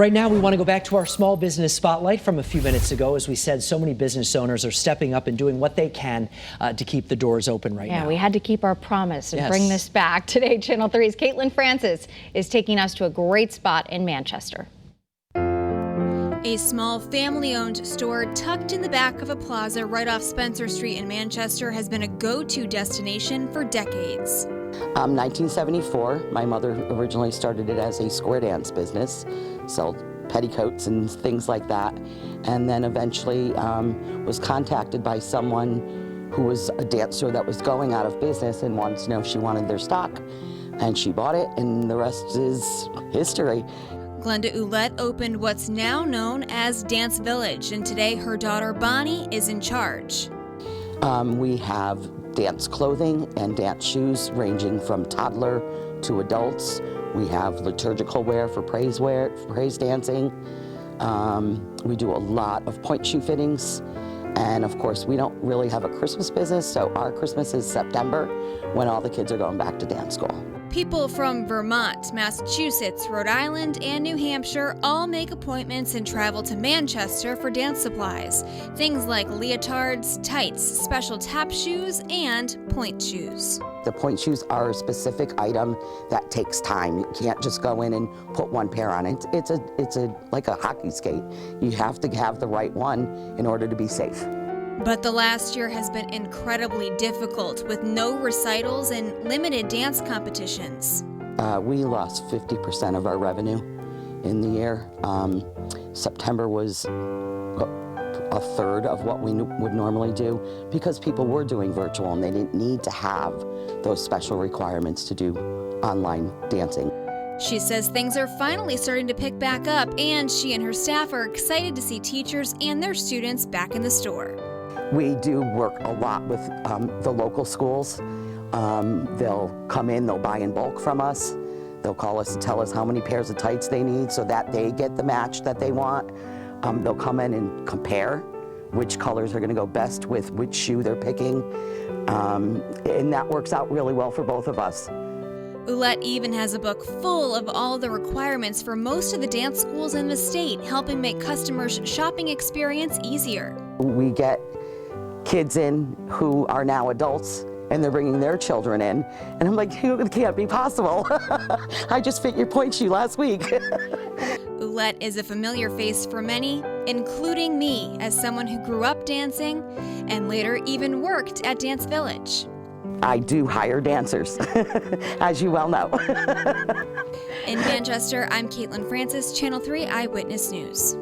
Right now, we want to go back to our small business spotlight from a few minutes ago. As we said, so many business owners are stepping up and doing what they can to keep the doors open right now. Yeah, we had to keep our promise and Yes. bring this back. Today, Channel 3's Caitlin Francis is taking us to a great spot in Manchester. A small family-owned store tucked in the back of a plaza right off Spencer Street in Manchester has been a go-to destination for decades. 1974, my mother originally started it as a square dance business, sold petticoats and things like that, and then eventually was contacted by someone who was a dancer that was going out of business and wanted to know if she wanted their stock, and she bought it, and the rest is history. Glenda Ouellette opened what's now known as Dance Village, and today her daughter Bonnie is in charge. We have dance clothing and dance shoes ranging from toddler to adults. We have liturgical wear for praise dancing. We do a lot of point shoe fittings. And of course, we don't really have a Christmas business, so our Christmas is September when all the kids are going back to dance school. People from Vermont, Massachusetts, Rhode Island, and New Hampshire all make appointments and travel to Manchester for dance supplies. Things like leotards, tights, special tap shoes, and point shoes. The point shoes are a specific item that takes time. You can't just go in and put one pair on. It's like a hockey skate. You have to have the right one in order to be safe. But the last year has been incredibly difficult with no recitals and limited dance competitions. We lost 50% of our revenue in the year. September was a third of what we would normally do because people were doing virtual and they didn't need to have those special requirements to do online dancing. She says things are finally starting to pick back up, and she and her staff are excited to see teachers and their students back in the store. We do work a lot with the local schools. They'll come in, they'll buy in bulk from us. They'll call us and tell us how many pairs of tights they need so that they get the match that they want. They'll come in and compare which colors are going to go best with which shoe they're picking. And that works out really well for both of us. Ouellette even has a book full of all the requirements for most of the dance schools in the state, helping make customers' shopping experience easier. We get kids in who are now adults and they're bringing their children in. And I'm like, it can't be possible. I just fit your point shoe last week. Ouellette is a familiar face for many, including me, as someone who grew up dancing and later even worked at Dance Village. I do hire dancers, as you well know. In Manchester, I'm Caitlin Francis, Channel 3 Eyewitness News.